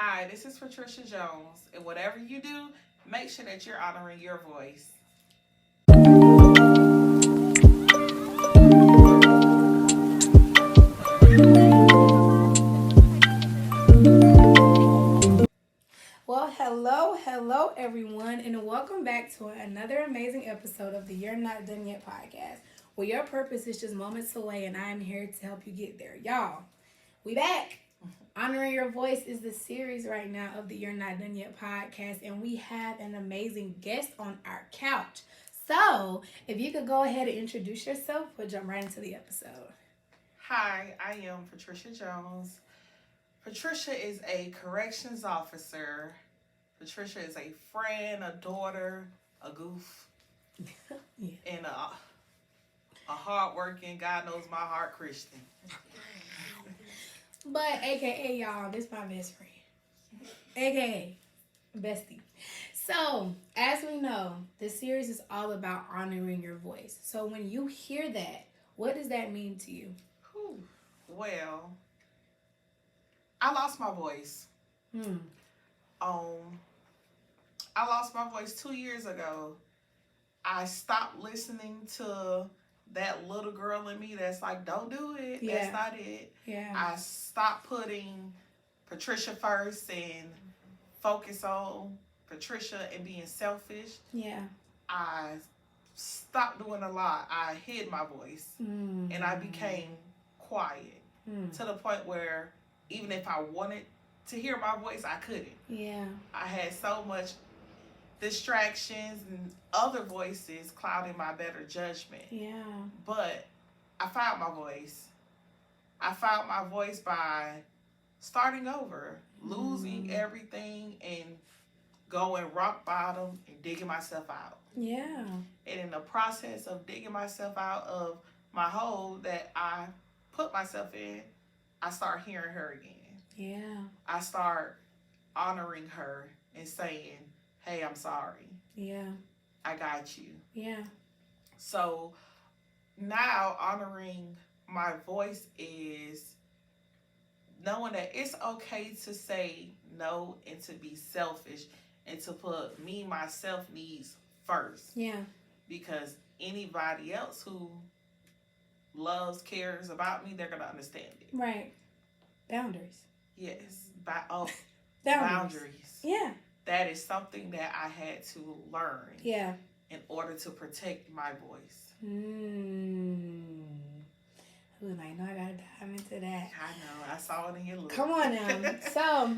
Hi, this is Patricia Jones, and whatever you do, make sure that you're honoring your voice. Well, hello, everyone, and welcome back to another amazing episode of the You're Not Done Yet podcast, where your purpose is just moments away, and I am here to help you get there. Y'all, we back. Honoring Your Voice is the series right now of the You're Not Done Yet podcast, and we have an amazing guest on our couch. So, if you could go ahead and introduce yourself, we'll jump right into the episode. Hi, I am Patricia Jones. Patricia is a corrections officer. Patricia is a friend, a daughter, a goof, Yeah. and a hardworking, God knows my heart Christian. But AKA y'all, this my best friend. AKA bestie. So, as we know, this series is all about honoring your voice. So when you hear that, what does that mean to you? Whew. Well, I lost my voice. Hmm. I lost my voice 2 years ago. I stopped listening to that little girl in me that's like, don't do it. Yeah. That's not it. Yeah. I stopped putting Patricia first and focus on Patricia and being selfish. Yeah. I stopped doing a lot. I hid my voice and I became quiet to the point where even if I wanted to hear my voice, I couldn't. Yeah. I had so much distractions and other voices clouding my better judgment. Yeah. But I found my voice. I found my voice by starting over, losing everything and going rock bottom and digging myself out. Yeah. And in the process of digging myself out of my hole that I put myself in, I start hearing her again. Yeah. I start honoring her and saying, hey, I'm sorry. Yeah. I got you. Yeah. So now honoring my voice is knowing that it's okay to say no and to be selfish and to put me, myself needs first. Yeah. Because anybody else who loves, cares about me, they're going to understand it. Right. Boundaries. Yes. Boundaries. Yeah. That is something that I had to learn. Yeah. In order to protect my voice. Ooh, I know I gotta dive into that. I know. I saw it in your look. Come on now. So,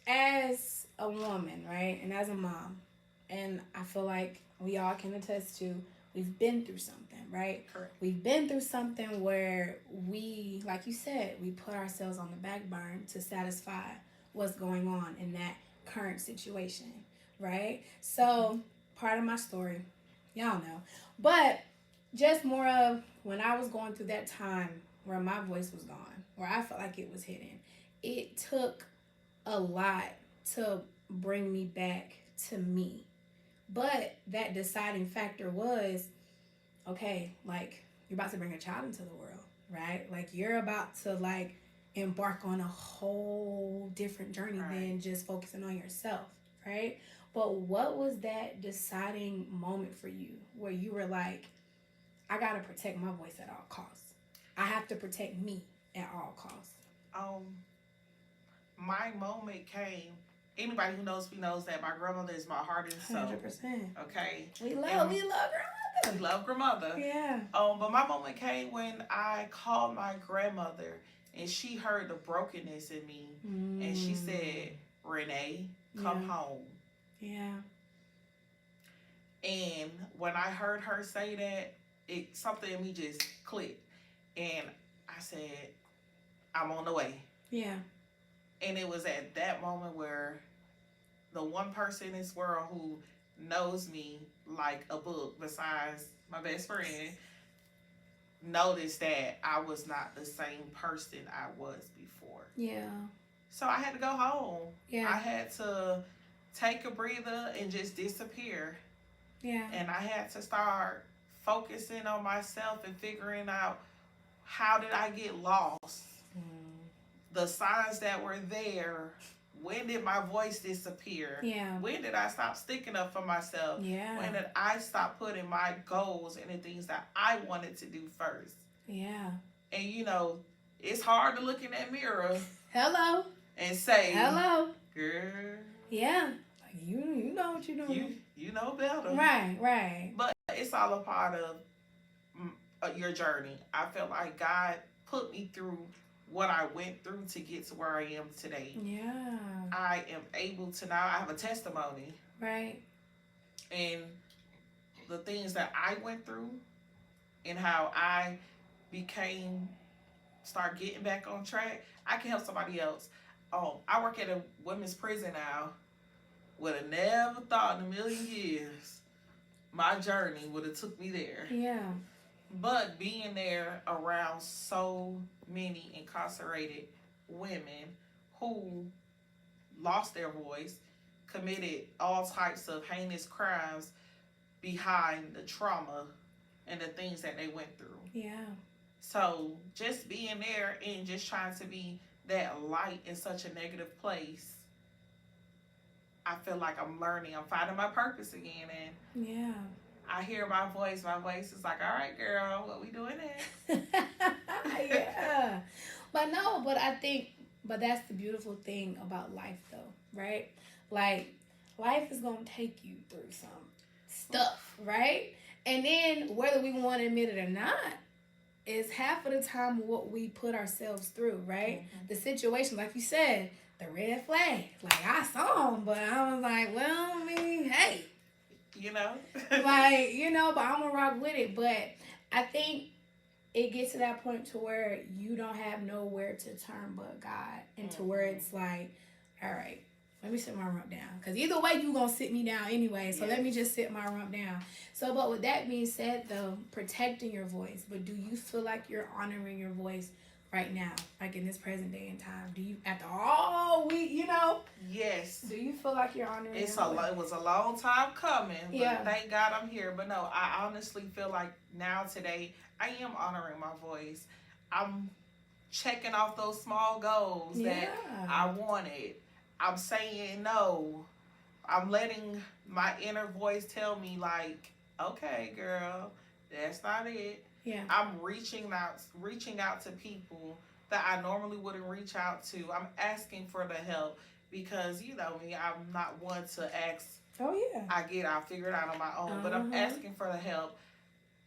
as a woman, right, and as a mom, and I feel like we all can attest to, we've been through something, right? Correct. We've been through something where we, like you said, we put ourselves on the back burner to satisfy what's going on in that current situation, right? So, part of my story, y'all know, but just more of when I was going through that time where my voice was gone, where I felt like it was hidden, it took a lot to bring me back to me. But that deciding factor was, okay, like, you're about to bring a child into the world, right? Like, you're about to, like, embark on a whole different journey than just focusing on yourself, right? But what was that deciding moment for you where you were like, I gotta protect my voice at all costs. I have to protect me at all costs. My moment came. Anybody who knows me knows that my grandmother is my heart and soul. 100%. Okay. We love grandmother. We love grandmother. Yeah. But my moment came when I called my grandmother and she heard the brokenness in me and she said, Renee, come home. Yeah. And when I heard her say that, something in me just clicked. And I said, I'm on the way. Yeah. And it was at that moment where the one person in this world who knows me like a book besides my best friend noticed that I was not the same person I was before. Yeah. So I had to go home. Yeah. I had to take a breather and just disappear. Yeah. And I had to start focusing on myself and figuring out how did I get lost the signs that were there. When did my voice disappear? Yeah. When did I stop sticking up for myself? Yeah. When did I stop putting my goals and the things that I wanted to do first? Yeah. And you know, it's hard to look in that mirror. Hello. And say, hello, girl. Yeah. Like you know what you're doing. You know better. Right. But it's all a part of your journey. I feel like God put me through what I went through to get to where I am today. Yeah. I am able to now, I have a testimony. Right. And the things that I went through and how I start getting back on track, I can help somebody else. I work at a women's prison now. Would have never thought in a million years my journey would have took me there. Yeah. But being there around so many incarcerated women who lost their voice, committed all types of heinous crimes behind the trauma and the things that they went through. Yeah. So just being there and just trying to be that light in such a negative place, I feel like I'm learning. I'm finding my purpose again. And yeah, I hear my voice. My voice is like, all right, girl, what we doing next? Yeah. But I think, that's the beautiful thing about life though, right? Like, life is going to take you through some stuff, right? And then whether we want to admit it or not, is half of the time what we put ourselves through, right? Mm-hmm. The situation, like you said, the red flag. Like, I saw them, but I was like, well, I mean, hey. You know? Like, but I'm going to rock with it. But I think it gets to that point to where you don't have nowhere to turn but God. And to where it's like, all right, let me sit my rump down. Because either way, you going to sit me down anyway. So let me just sit my rump down. So, but with that being said, though, protecting your voice. But do you feel like you're honoring your voice right now? Like in this present day and time? Do you, after all week, Yes. Do you feel like you're honoring your voice? It was a long time coming. But thank God I'm here. But no, I honestly feel like now today, I am honoring my voice. I'm checking off those small goals that I wanted. I'm saying no. I'm letting my inner voice tell me like, okay, girl, that's not it. Yeah. I'm reaching out to people that I normally wouldn't reach out to. I'm asking for the help because you know me, I'm not one to ask. Oh yeah. I'll figure it out on my own. But I'm asking for the help.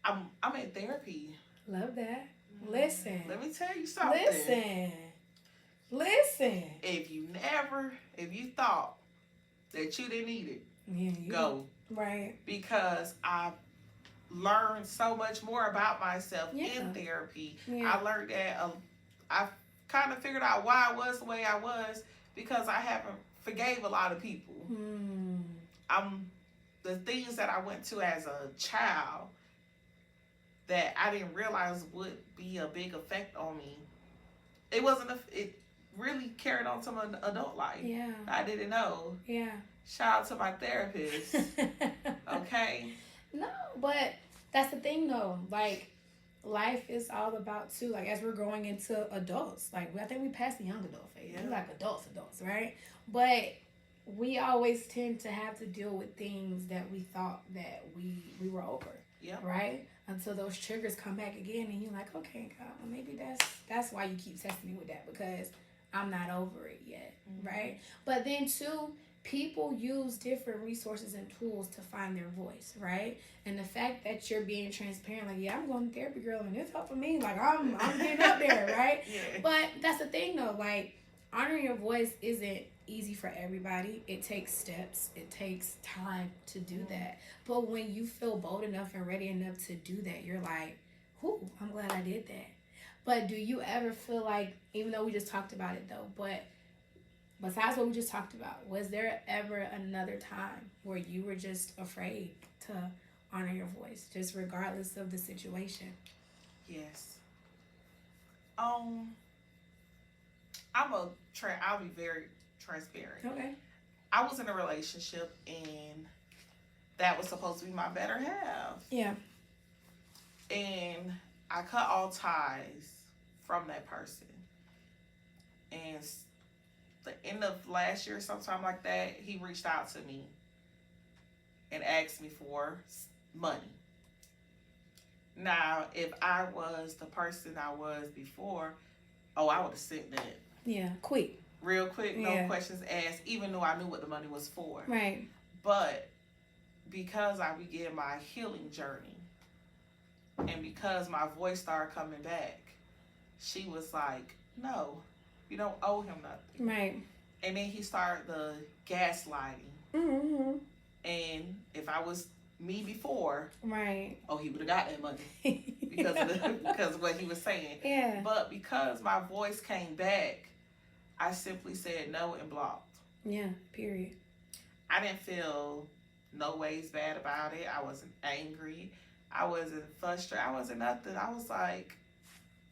I'm in therapy. Love that. Listen. Let me tell you something. Listen. If you thought that you didn't need it, go. Right. Because I've learned so much more about myself in therapy. Yeah. I learned that I kind of figured out why I was the way I was because I haven't forgave a lot of people. The things that I went to as a child that I didn't realize would be a big effect on me. It really carried on to my adult life. Yeah. I didn't know. Yeah. Shout out to my therapist. Okay? No, but that's the thing though. Like, life is all about too, like as we're growing into adults, like I think we passed the young adult phase. We're like adults, right? But we always tend to have to deal with things that we thought that we were over. Yeah. Right? Until those triggers come back again and you're like, okay, God, well maybe that's why you keep testing me with that, because I'm not over it yet. Right? But then too, people use different resources and tools to find their voice, right? And the fact that you're being transparent, like, yeah, I'm going to therapy, girl, and it's helping me. Like, I'm getting up there, right? Yeah. But that's the thing, though. Like, honoring your voice isn't easy for everybody. It takes steps. It takes time to do that. But when you feel bold enough and ready enough to do that, you're like, whoo, I'm glad I did that. But do you ever feel like, even though we just talked about it, though, but besides what we just talked about, was there ever another time where you were just afraid to honor your voice, just regardless of the situation? Yes. I'll be very transparent. Okay. I was in a relationship and that was supposed to be my better half. Yeah. And I cut all ties from that person. And the end of last year, sometime like that, he reached out to me and asked me for money. Now, if I was the person I was before, I would have sent that. Yeah, quick. Real quick, no questions asked, even though I knew what the money was for. Right. But because I began my healing journey, and because my voice started coming back, she was like, no, you don't owe him nothing. Right. And then he started the gaslighting. Mm-hmm. And if I was me before, right, he would have got that money because of what he was saying. Yeah. But because my voice came back, I simply said no and blocked. Yeah, period. I didn't feel no ways bad about it. I wasn't angry. I wasn't frustrated. I wasn't nothing. I was like,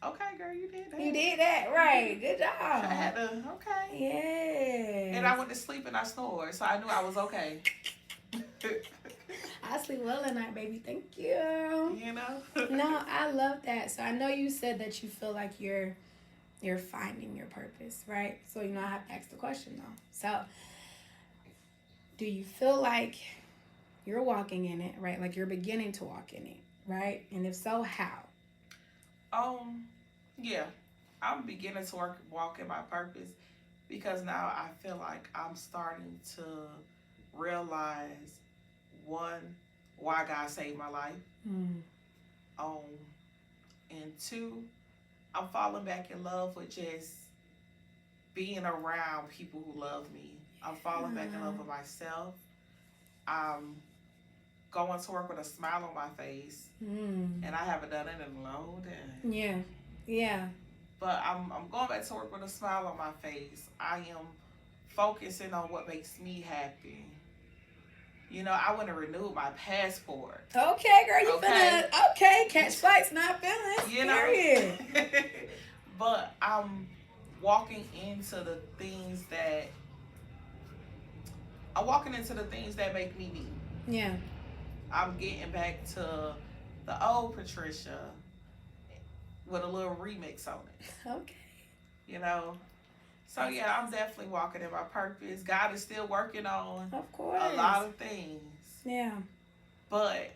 okay, girl, you did that. You did that, right. Good job. I had to, okay. Yeah. And I went to sleep and I snored, so I knew I was okay. I sleep well at night, baby. Thank you. You know? No, I love that. So I know you said that you feel like you're finding your purpose, right? So, I have to ask the question, though. So, do you feel like you're walking in it, right? Like you're beginning to walk in it, right? And if so, how? Yeah. I'm beginning to walk in my purpose because now I feel like I'm starting to realize, one, why God saved my life. And two, I'm falling back in love with just being around people who love me. I'm falling back in love with myself. I'm going to work with a smile on my face. And I haven't done it in a long time. Yeah. Yeah. But I'm going back to work with a smile on my face. I am focusing on what makes me happy. I went and renewed my passport. Okay, girl, you finna catch flights, not feelings. Period. But I'm walking into the things that make me me. Yeah. I'm getting back to the old Patricia with a little remix on it. Okay. So yeah, I'm definitely walking in my purpose. God is still working on of course a lot of things. Yeah. But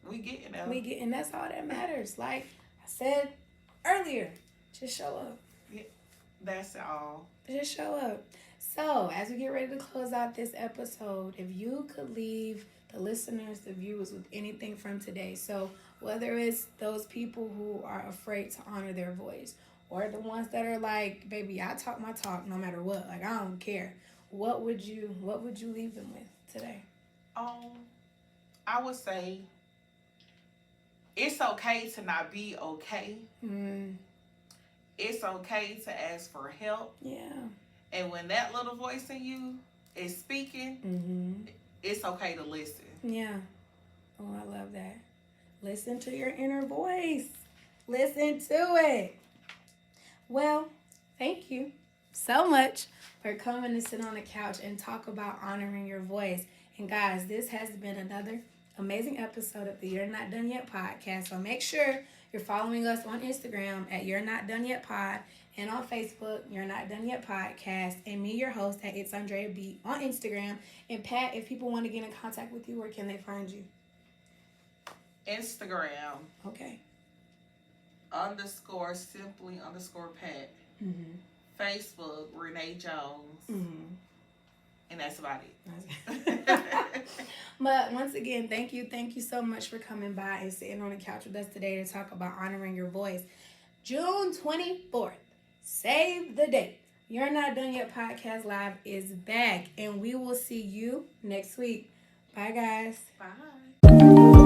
we getting there. And that's all that matters. Like I said earlier, just show up. Yeah, that's all. Just show up. So as we get ready to close out this episode, if you could leave the listeners, the viewers with anything from today. So whether it's those people who are afraid to honor their voice, or the ones that are like, baby, I talk my talk no matter what. Like, I don't care. What would you leave them with today? I would say it's okay to not be okay. It's okay to ask for help. Yeah. And when that little voice in you is speaking, it's okay to listen. Yeah. Oh, I love that. Listen to your inner voice. Listen to it. Well, thank you so much for coming to sit on the couch and talk about honoring your voice. And guys, this has been another amazing episode of the You're Not Done Yet podcast. So make sure you're following us on Instagram at You're Not Done Yet Pod, and on Facebook, You're Not Done Yet podcast, and me, your host, at It's Andrea B on Instagram. And Pat, if people want to get in contact with you, where can they find you? Instagram. Okay. _simply_Pat. Facebook, Renee Jones. And that's about it. But once again, thank you so much for coming by and sitting on the couch with us today to talk about honoring your voice. June 24th, save the date. You're Not Done Yet podcast live is back, and we will see you next week. Bye, guys. Bye.